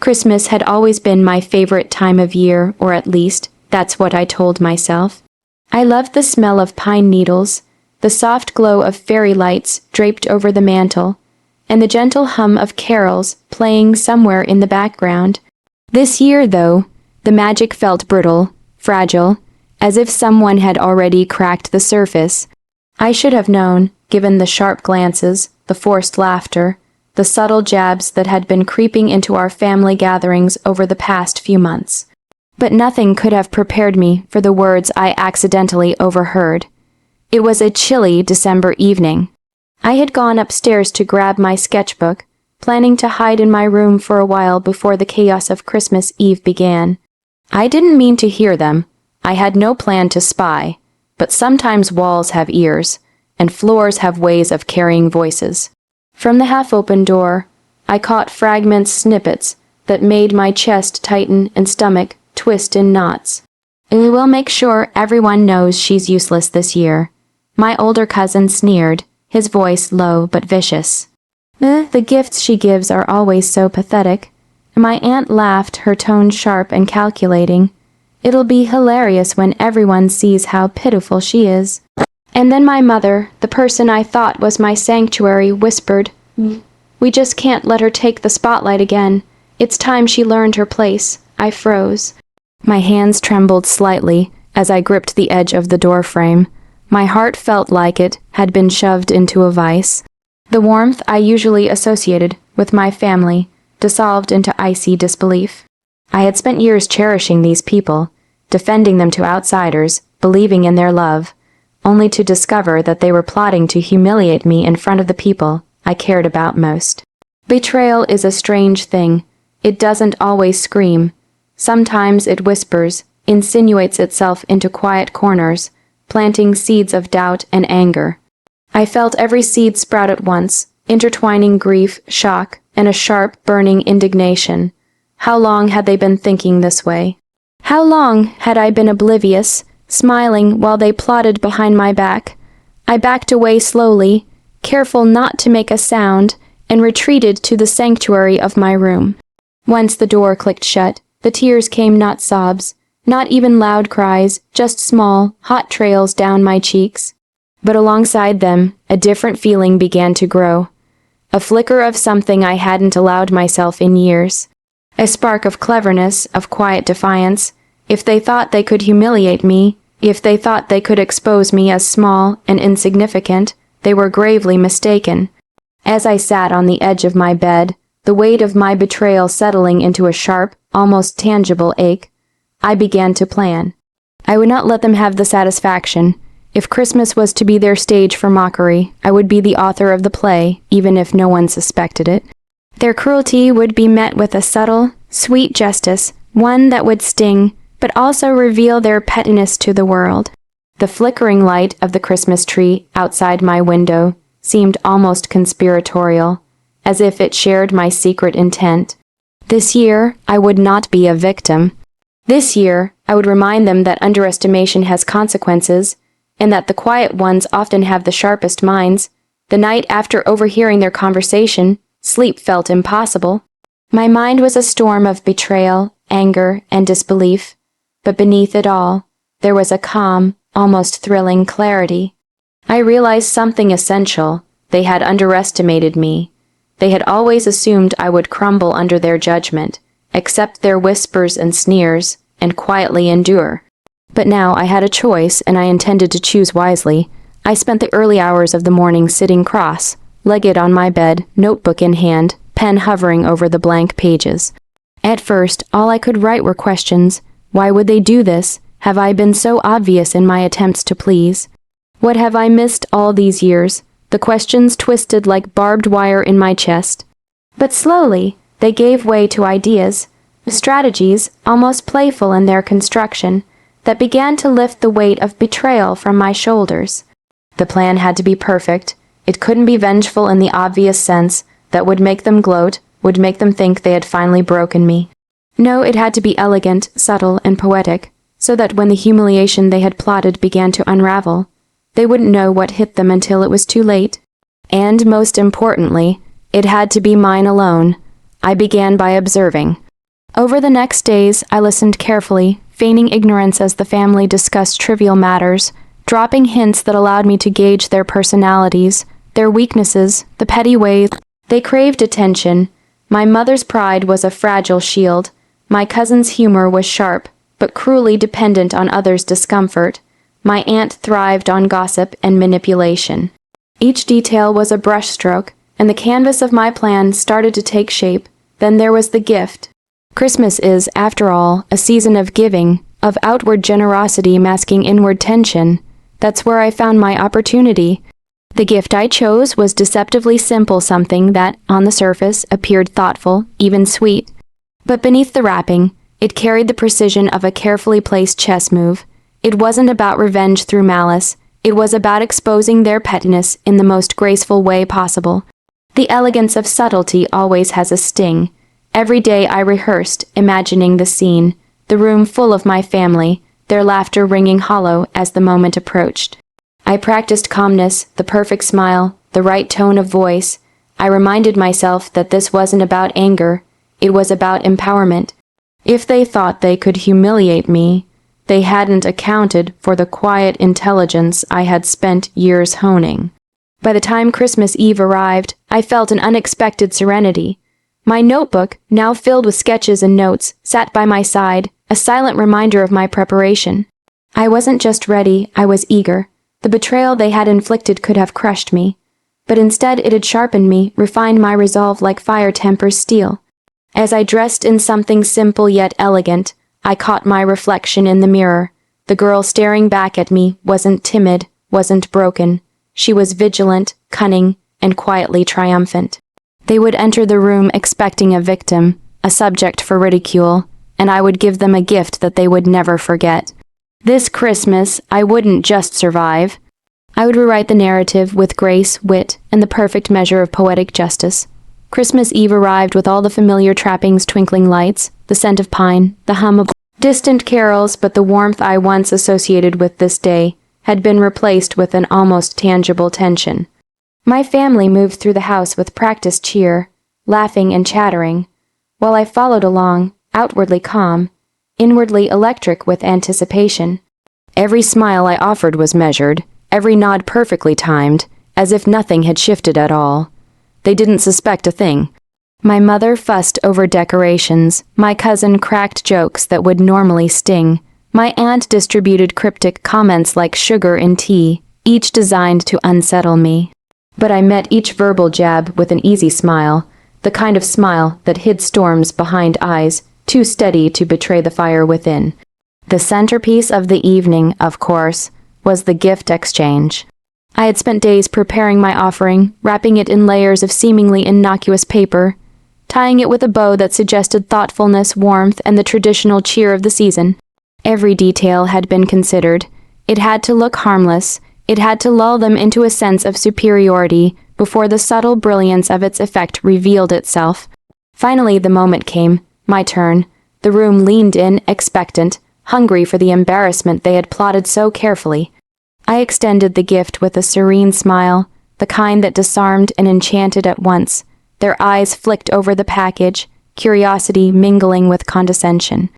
Christmas had always been my favorite time of year, or at least, that's what I told myself. I loved the smell of pine needles, the soft glow of fairy lights draped over the mantel, and the gentle hum of carols playing somewhere in the background. This year, though, the magic felt brittle, fragile, as if someone had already cracked the surface. I should have known, given the sharp glances, the forced laughter, the subtle jabs that had been creeping into our family gatherings over the past few months. But nothing could have prepared me for the words I accidentally overheard. It was a chilly December evening. I had gone upstairs to grab my sketchbook, planning to hide in my room for a while before the chaos of Christmas Eve began. I didn't mean to hear them. I had no plan to spy, but sometimes walls have ears, and floors have ways of carrying voices. From the half-open door, I caught snippets that made my chest tighten and stomach twist in knots. We'll make sure everyone knows she's useless this year. My older cousin sneered, his voice low but vicious. The gifts she gives are always so pathetic. My aunt laughed, her tone sharp and calculating. It'll be hilarious when everyone sees how pitiful she is. And then my mother, the person I thought was my sanctuary, whispered, "We just can't let her take the spotlight again. It's time she learned her place." I froze. My hands trembled slightly as I gripped the edge of the doorframe. My heart felt like it had been shoved into a vice. The warmth I usually associated with my family dissolved into icy disbelief. I had spent years cherishing these people, defending them to outsiders, believing in their love, only to discover that they were plotting to humiliate me in front of the people I cared about most. Betrayal is a strange thing. It doesn't always scream. Sometimes it whispers, insinuates itself into quiet corners, planting seeds of doubt and anger. I felt every seed sprout at once, intertwining grief, shock, and a sharp, burning indignation. How long had they been thinking this way? How long had I been oblivious, smiling while they plotted behind my back? I backed away slowly, careful not to make a sound, and retreated to the sanctuary of my room. Once the door clicked shut, the tears came, not sobs, not even loud cries, just small, hot trails down my cheeks. But alongside them, a different feeling began to grow. A flicker of something I hadn't allowed myself in years. A spark of cleverness, of quiet defiance. If they thought they could humiliate me, if they thought they could expose me as small and insignificant, they were gravely mistaken. As I sat on the edge of my bed, the weight of my betrayal settling into a sharp, almost tangible ache, I began to plan. I would not let them have the satisfaction. If Christmas was to be their stage for mockery, I would be the author of the play, even if no one suspected it. Their cruelty would be met with a subtle, sweet justice, one that would sting, but also reveal their pettiness to the world. The flickering light of the Christmas tree outside my window seemed almost conspiratorial, as if it shared my secret intent. This year, I would not be a victim. This year, I would remind them that underestimation has consequences, and that the quiet ones often have the sharpest minds. The night after overhearing their conversation, sleep felt impossible. My mind was a storm of betrayal, anger, and disbelief, but beneath it all, there was a calm, almost thrilling clarity. I realized something essential. They had underestimated me. They had always assumed I would crumble under their judgment, accept their whispers and sneers, and quietly endure. But now I had a choice, and I intended to choose wisely. I spent the early hours of the morning sitting cross-legged on my bed, notebook in hand, pen hovering over the blank pages. At first, all I could write were questions. Why would they do this? Have I been so obvious in my attempts to please? What have I missed all these years? The questions twisted like barbed wire in my chest. But slowly, they gave way to ideas, strategies, almost playful in their construction, that began to lift the weight of betrayal from my shoulders. The plan had to be perfect. It couldn't be vengeful in the obvious sense that would make them gloat, would make them think they had finally broken me. No, it had to be elegant, subtle, and poetic, so that when the humiliation they had plotted began to unravel, they wouldn't know what hit them until it was too late. And most importantly, it had to be mine alone. I began by observing. Over the next days, I listened carefully, feigning ignorance as the family discussed trivial matters, dropping hints that allowed me to gauge their personalities, their weaknesses, the petty ways they craved attention. My mother's pride was a fragile shield. My cousin's humor was sharp, but cruelly dependent on others' discomfort. My aunt thrived on gossip and manipulation. Each detail was a brushstroke, and the canvas of my plan started to take shape. Then there was the gift. Christmas is, after all, a season of giving, of outward generosity masking inward tension. That's where I found my opportunity. The gift I chose was deceptively simple, something that, on the surface, appeared thoughtful, even sweet. But beneath the wrapping, it carried the precision of a carefully placed chess move. It wasn't about revenge through malice. It was about exposing their pettiness in the most graceful way possible. The elegance of subtlety always has a sting. Every day I rehearsed, imagining the scene, the room full of my family, their laughter ringing hollow as the moment approached. I practiced calmness, the perfect smile, the right tone of voice. I reminded myself that this wasn't about anger, it was about empowerment. If they thought they could humiliate me, they hadn't accounted for the quiet intelligence I had spent years honing. By the time Christmas Eve arrived, I felt an unexpected serenity. My notebook, now filled with sketches and notes, sat by my side, a silent reminder of my preparation. I wasn't just ready, I was eager. The betrayal they had inflicted could have crushed me, but instead it had sharpened me, refined my resolve like fire tempers steel. As I dressed in something simple yet elegant, I caught my reflection in the mirror. The girl staring back at me wasn't timid, wasn't broken. She was vigilant, cunning, and quietly triumphant. They would enter the room expecting a victim, a subject for ridicule, and I would give them a gift that they would never forget. This Christmas, I wouldn't just survive. I would rewrite the narrative with grace, wit, and the perfect measure of poetic justice. Christmas Eve arrived with all the familiar trappings, twinkling lights, the scent of pine, the hum of distant carols, but the warmth I once associated with this day had been replaced with an almost tangible tension. My family moved through the house with practiced cheer, laughing and chattering, while I followed along, outwardly calm, inwardly electric with anticipation. Every smile I offered was measured, every nod perfectly timed, as if nothing had shifted at all. They didn't suspect a thing. My mother fussed over decorations, my cousin cracked jokes that would normally sting, my aunt distributed cryptic comments like sugar in tea, each designed to unsettle me. But I met each verbal jab with an easy smile, the kind of smile that hid storms behind eyes too steady to betray the fire within. The centerpiece of the evening, of course, was the gift exchange. I had spent days preparing my offering, wrapping it in layers of seemingly innocuous paper, tying it with a bow that suggested thoughtfulness, warmth, and the traditional cheer of the season. Every detail had been considered. It had to look harmless. It had to lull them into a sense of superiority before the subtle brilliance of its effect revealed itself. Finally, the moment came. My turn. The room leaned in, expectant, hungry for the embarrassment they had plotted so carefully. I extended the gift with a serene smile, the kind that disarmed and enchanted at once. Their eyes flicked over the package, curiosity mingling with condescension.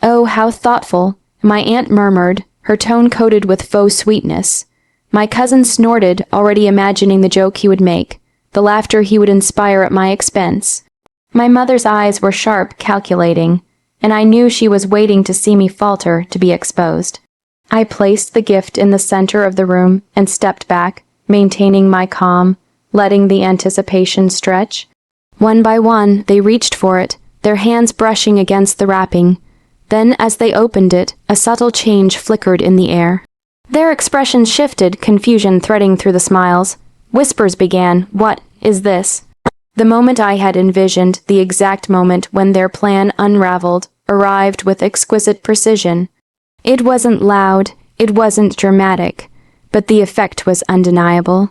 "Oh, how thoughtful," my aunt murmured, her tone coated with faux sweetness. My cousin snorted, already imagining the joke he would make, the laughter he would inspire at my expense. My mother's eyes were sharp, calculating, and I knew she was waiting to see me falter, to be exposed. I placed the gift in the center of the room and stepped back, maintaining my calm, letting the anticipation stretch. One by one, they reached for it, their hands brushing against the wrapping. Then, as they opened it, a subtle change flickered in the air. Their expressions shifted, confusion threading through the smiles. Whispers began, "What is this?" The moment I had envisioned, the exact moment when their plan unraveled, arrived with exquisite precision. It wasn't loud, it wasn't dramatic, but the effect was undeniable.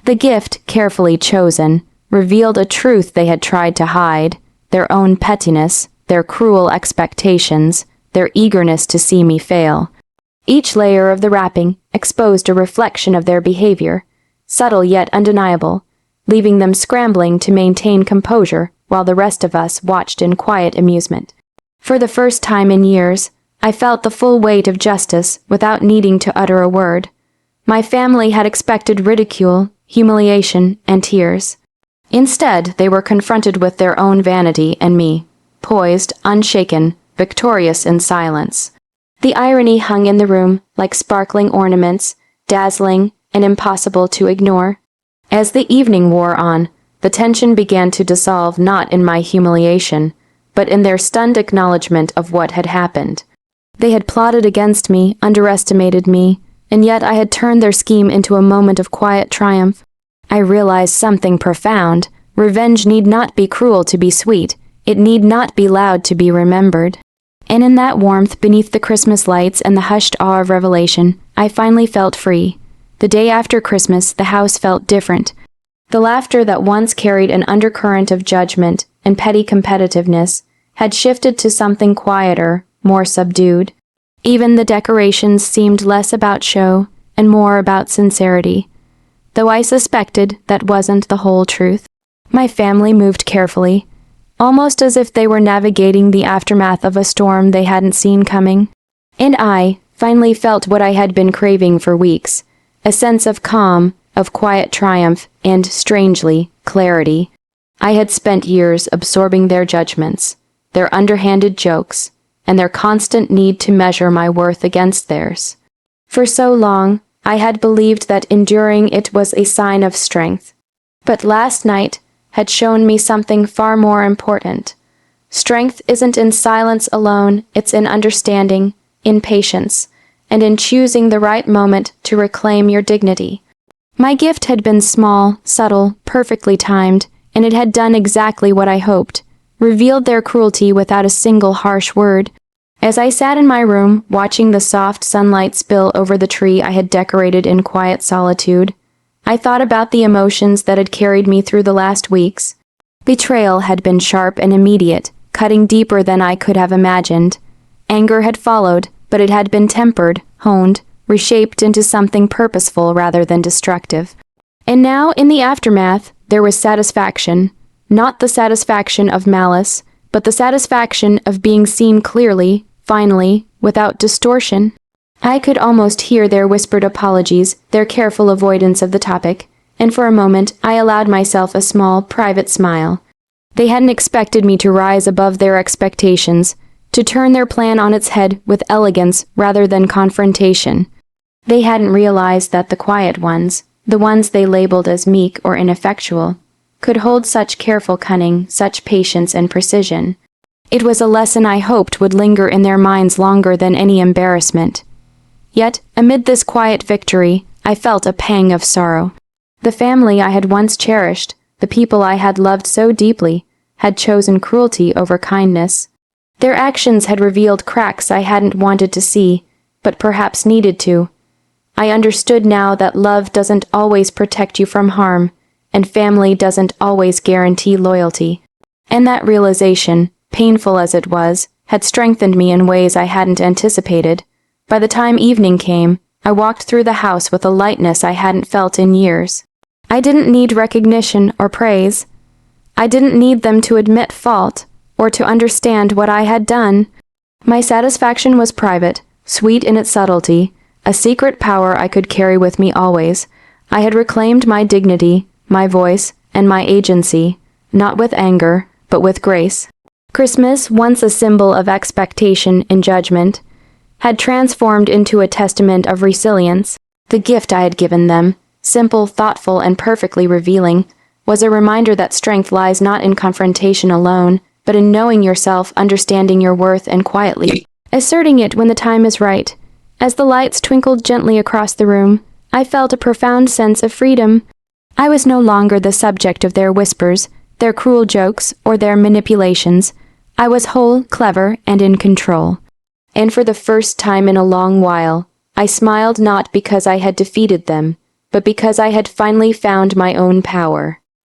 The gift, carefully chosen, revealed a truth they had tried to hide, their own pettiness, their cruel expectations, their eagerness to see me fail. Each layer of the wrapping exposed a reflection of their behavior, subtle yet undeniable, leaving them scrambling to maintain composure while the rest of us watched in quiet amusement. For the first time in years, I felt the full weight of justice without needing to utter a word. My family had expected ridicule, humiliation, and tears. Instead, they were confronted with their own vanity and me, poised, unshaken, victorious in silence. The irony hung in the room like sparkling ornaments, dazzling and impossible to ignore. As the evening wore on, the tension began to dissolve not in my humiliation, but in their stunned acknowledgement of what had happened. They had plotted against me, underestimated me, and yet I had turned their scheme into a moment of quiet triumph. I realized something profound. Revenge need not be cruel to be sweet. It need not be loud to be remembered. And in that warmth beneath the Christmas lights and the hushed awe of revelation, I finally felt free. The day after Christmas, the house felt different. The laughter that once carried an undercurrent of judgment and petty competitiveness had shifted to something quieter, more subdued. Even the decorations seemed less about show and more about sincerity. Though I suspected that wasn't the whole truth. My family moved carefully, almost as if they were navigating the aftermath of a storm they hadn't seen coming. And I finally felt what I had been craving for weeks, a sense of calm, of quiet triumph, and, strangely, clarity. I had spent years absorbing their judgments, their underhanded jokes, and their constant need to measure my worth against theirs. For so long, I had believed that enduring it was a sign of strength. But last night had shown me something far more important. Strength isn't in silence alone, it's in understanding, in patience, and in choosing the right moment to reclaim your dignity. My gift had been small, subtle, perfectly timed, and it had done exactly what I hoped, revealed their cruelty without a single harsh word. As I sat in my room, watching the soft sunlight spill over the tree I had decorated in quiet solitude, I thought about the emotions that had carried me through the last weeks. Betrayal had been sharp and immediate, cutting deeper than I could have imagined. Anger had followed, but it had been tempered, honed, reshaped into something purposeful rather than destructive. And now, in the aftermath, there was satisfaction. Not the satisfaction of malice, but the satisfaction of being seen clearly, finally, without distortion. I could almost hear their whispered apologies, their careful avoidance of the topic, and for a moment I allowed myself a small, private smile. They hadn't expected me to rise above their expectations, to turn their plan on its head with elegance rather than confrontation. They hadn't realized that the quiet ones, the ones they labeled as meek or ineffectual, could hold such careful cunning, such patience and precision. It was a lesson I hoped would linger in their minds longer than any embarrassment. Yet, amid this quiet victory, I felt a pang of sorrow. The family I had once cherished, the people I had loved so deeply, had chosen cruelty over kindness. Their actions had revealed cracks I hadn't wanted to see, but perhaps needed to. I understood now that love doesn't always protect you from harm, and family doesn't always guarantee loyalty. And that realization, painful as it was, had strengthened me in ways I hadn't anticipated. By the time evening came, I walked through the house with a lightness I hadn't felt in years. I didn't need recognition or praise. I didn't need them to admit fault or to understand what I had done. My satisfaction was private, sweet in its subtlety, a secret power I could carry with me always. I had reclaimed my dignity, my voice, and my agency, not with anger, but with grace. Christmas, once a symbol of expectation and judgment, had transformed into a testament of resilience. The gift I had given them, simple, thoughtful, and perfectly revealing, was a reminder that strength lies not in confrontation alone, but in knowing yourself, understanding your worth, and quietly asserting it when the time is right. As the lights twinkled gently across the room, I felt a profound sense of freedom. I was no longer the subject of their whispers, their cruel jokes, or their manipulations. I was whole, clever, and in control. And for the first time in a long while, I smiled not because I had defeated them, but because I had finally found my own power.